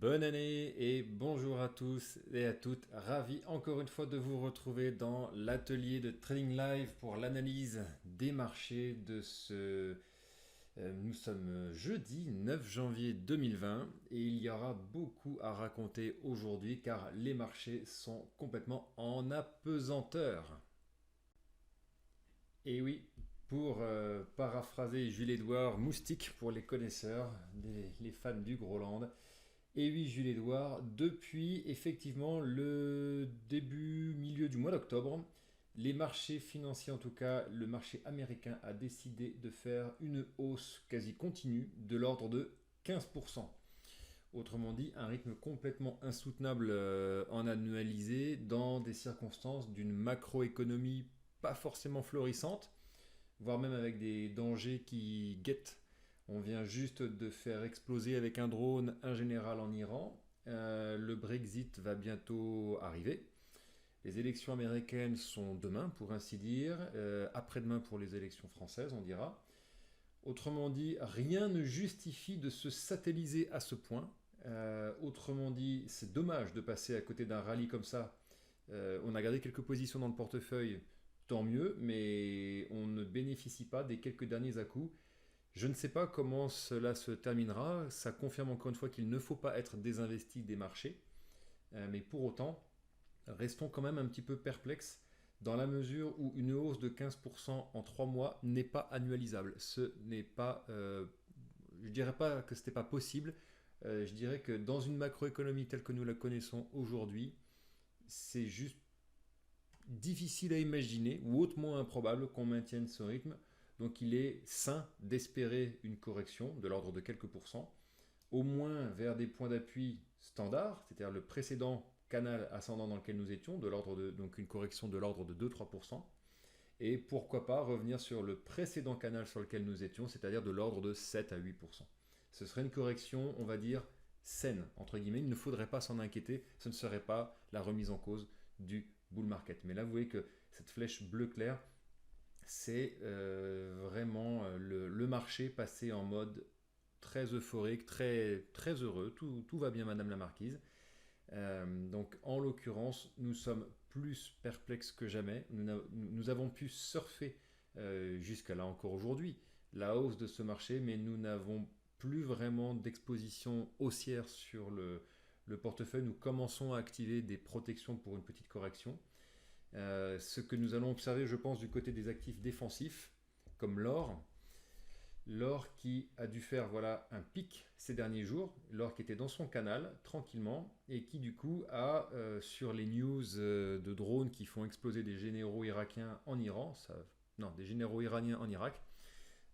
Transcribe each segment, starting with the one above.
Bonne année et bonjour à tous et à toutes. Ravi encore une fois de vous retrouver dans l'atelier de Trading Live pour l'analyse des marchés de ce... Nous sommes jeudi 9 janvier 2020 et il y aura beaucoup à raconter aujourd'hui car les marchés sont complètement en apesanteur. Et oui, pour paraphraser Jules-Édouard, moustique pour les connaisseurs, les fans du Groland. Et oui, Jules-Édouard, depuis effectivement le début, milieu du mois d'octobre, les marchés financiers, en tout cas le marché américain, a décidé de faire une hausse quasi continue de l'ordre de 15%. Autrement dit, un rythme complètement insoutenable en annualisé dans des circonstances d'une macroéconomie pas forcément florissante, voire même avec des dangers qui guettent. On vient juste de faire exploser avec un drone un général en Iran. Le Brexit va bientôt arriver. Les élections américaines sont demain, pour ainsi dire. Après-demain pour les élections françaises, on dira. Autrement dit, rien ne justifie de se satelliser à ce point. Autrement dit, c'est dommage de passer à côté d'un rallye comme ça. On a gardé quelques positions dans le portefeuille, tant mieux, mais on ne bénéficie pas des quelques derniers à-coups. Je ne sais pas comment cela se terminera. Ça confirme encore une fois qu'il ne faut pas être désinvesti des marchés. Mais pour autant, restons quand même un petit peu perplexes dans la mesure où une hausse de 15% en 3 mois n'est pas annualisable. Ce n'est pas, je ne dirais pas que ce n'était pas possible. Je dirais que dans une macroéconomie telle que nous la connaissons aujourd'hui, c'est juste difficile à imaginer ou hautement improbable qu'on maintienne ce rythme. Donc il est sain d'espérer une correction de l'ordre de quelques pourcents, au moins vers des points d'appui standards, c'est-à-dire le précédent canal ascendant dans lequel nous étions, de l'ordre de, donc une correction de l'ordre de 2-3%, et pourquoi pas revenir sur le précédent canal sur lequel nous étions, c'est-à-dire de l'ordre de 7 à 8%. Ce serait une correction, on va dire, saine, entre guillemets. Il ne faudrait pas s'en inquiéter, ce ne serait pas la remise en cause du bull market. Mais là, vous voyez que cette flèche bleu clair, c'est vraiment le marché passé en mode très euphorique, très, très heureux. Tout va bien, Madame la Marquise. Donc, en l'occurrence, nous sommes plus perplexes que jamais. Nous avons pu surfer jusqu'à là encore aujourd'hui la hausse de ce marché, mais nous n'avons plus vraiment d'exposition haussière sur le portefeuille. Nous commençons à activer des protections pour une petite correction. Ce que nous allons observer, je pense, du côté des actifs défensifs, comme l'or. L'or qui a dû faire voilà, un pic ces derniers jours, l'or qui était dans son canal tranquillement et qui du coup a, sur les news de drones qui font exploser des généraux irakiens en Iran, non, des généraux iraniens en Irak,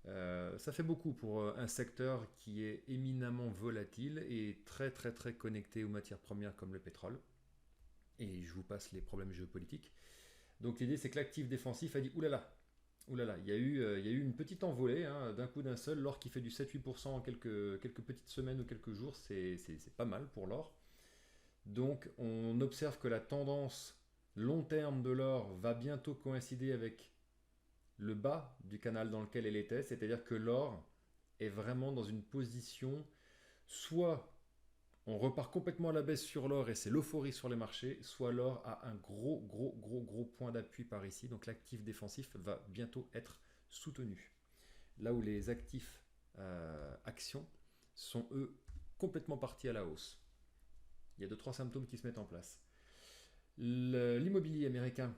ça fait beaucoup pour un secteur qui est éminemment volatile et très très très connecté aux matières premières comme le pétrole. Et je vous passe les problèmes géopolitiques. Donc l'idée c'est que l'actif défensif a dit oulala, oulala, il y a eu une petite envolée hein, d'un coup d'un seul, l'or qui fait du 7-8% en quelques petites semaines ou quelques jours, c'est pas mal pour l'or. Donc on observe que la tendance long terme de l'or va bientôt coïncider avec le bas du canal dans lequel elle était, c'est-à-dire que l'or est vraiment dans une position soit on repart complètement à la baisse sur l'or et c'est l'euphorie sur les marchés, soit l'or a un gros point d'appui par ici, donc l'actif défensif va bientôt être soutenu. Là où les actifs actions sont eux complètement partis à la hausse. Il y a 2-3 symptômes qui se mettent en place. L'immobilier américain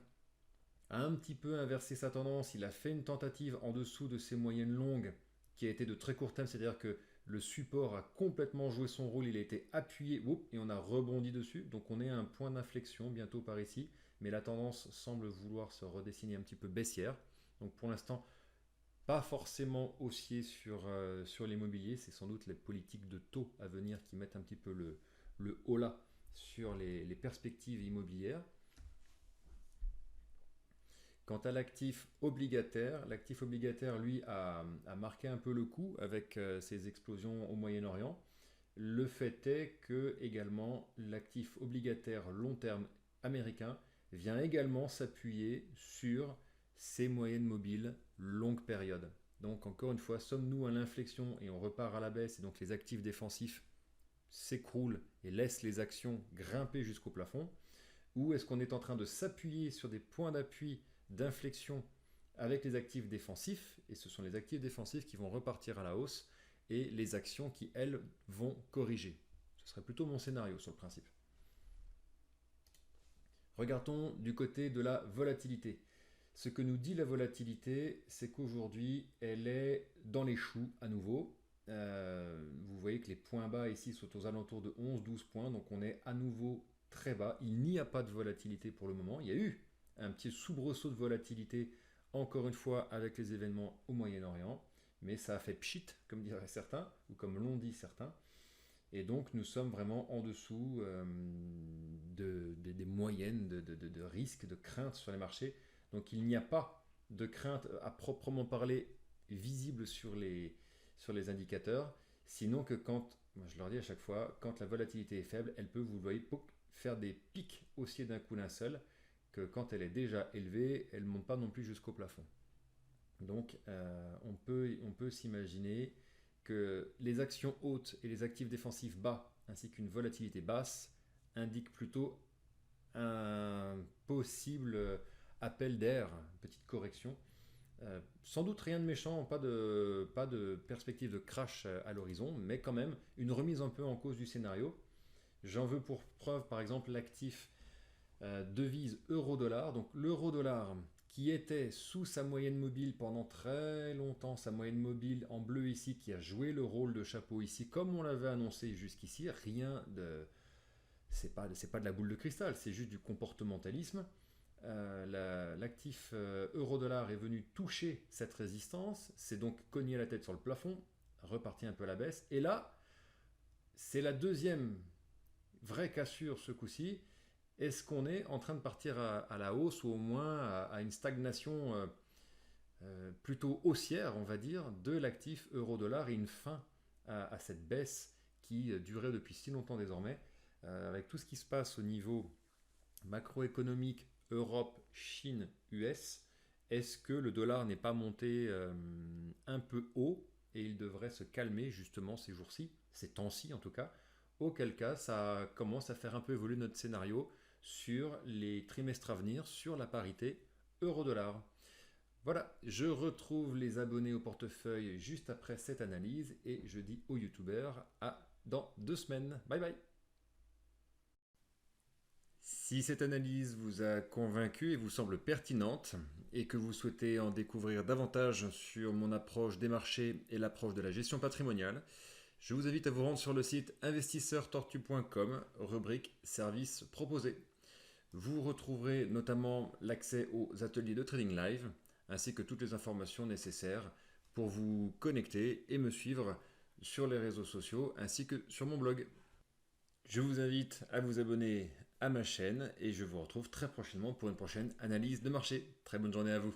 a un petit peu inversé sa tendance, il a fait une tentative en dessous de ses moyennes longues qui a été de très court terme, c'est-à-dire que le support a complètement joué son rôle, il a été appuyé et on a rebondi dessus, donc on est à un point d'inflexion bientôt par ici, mais la tendance semble vouloir se redessiner un petit peu baissière, donc pour l'instant pas forcément haussier sur l'immobilier, c'est sans doute les politiques de taux à venir qui mettent un petit peu le haut là sur les perspectives immobilières. Quant à l'actif obligataire, lui, a marqué un peu le coup avec ses explosions au Moyen-Orient. Le fait est que également l'actif obligataire long terme américain vient également s'appuyer sur ses moyennes mobiles longue période. Donc encore une fois, sommes-nous à l'inflexion et on repart à la baisse et donc les actifs défensifs s'écroule et laisse les actions grimper jusqu'au plafond, ou est-ce qu'on est en train de s'appuyer sur des points d'appui d'inflexion avec les actifs défensifs, et ce sont les actifs défensifs qui vont repartir à la hausse, et les actions qui, elles, vont corriger. Ce serait plutôt mon scénario sur le principe. Regardons du côté de la volatilité. Ce que nous dit la volatilité, c'est qu'aujourd'hui, elle est dans les choux à nouveau. Vous voyez que les points bas ici sont aux alentours de 11-12 points, donc on est à nouveau très bas. Il n'y a pas de volatilité pour le moment. Il y a eu un petit soubresaut de volatilité, encore une fois, avec les événements au Moyen-Orient, mais ça a fait pchit, comme diraient certains, ou comme l'ont dit certains. Et donc nous sommes vraiment en dessous des moyennes de risque, de crainte sur les marchés. Donc il n'y a pas de crainte à proprement parler visible sur les indicateurs, sinon que quand, moi je leur dis à chaque fois, quand la volatilité est faible, elle peut, vous le voyez, faire des pics haussiers d'un coup d'un seul, que quand elle est déjà élevée, elle ne monte pas non plus jusqu'au plafond. Donc on peut s'imaginer que les actions hautes et les actifs défensifs bas, ainsi qu'une volatilité basse, indiquent plutôt un possible appel d'air, petite correction. Sans doute rien de méchant, pas de perspective de crash à l'horizon, mais quand même une remise un peu en cause du scénario. J'en veux pour preuve par exemple l'actif devise euro-dollar. Donc l'euro-dollar qui était sous sa moyenne mobile pendant très longtemps, sa moyenne mobile en bleu ici, qui a joué le rôle de chapeau ici, comme on l'avait annoncé jusqu'ici, rien de... c'est pas de la boule de cristal, c'est juste du comportementalisme. L'actif euro-dollar est venu toucher cette résistance, c'est donc cogné la tête sur le plafond, reparti un peu à la baisse, et là, c'est la deuxième vraie cassure ce coup-ci. Est-ce qu'on est en train de partir à la hausse ou au moins à une stagnation plutôt haussière, on va dire, de l'actif euro-dollar et une fin à cette baisse qui durait depuis si longtemps désormais, avec tout ce qui se passe au niveau macroéconomique Europe, Chine, US, est-ce que le dollar n'est pas monté un peu haut et il devrait se calmer justement ces jours-ci, ces temps-ci en tout cas, auquel cas ça commence à faire un peu évoluer notre scénario sur les trimestres à venir, sur la parité euro-dollar. Voilà, je retrouve les abonnés au portefeuille juste après cette analyse et je dis aux youtubeurs à dans 2 semaines. Bye bye. Si cette analyse vous a convaincu et vous semble pertinente et que vous souhaitez en découvrir davantage sur mon approche des marchés et l'approche de la gestion patrimoniale, je vous invite à vous rendre sur le site investisseurtortue.com, rubrique services proposés. Vous retrouverez notamment l'accès aux ateliers de trading live ainsi que toutes les informations nécessaires pour vous connecter et me suivre sur les réseaux sociaux ainsi que sur mon blog. Je vous invite à vous abonner à ma chaîne et je vous retrouve très prochainement pour une prochaine analyse de marché. Très bonne journée à vous.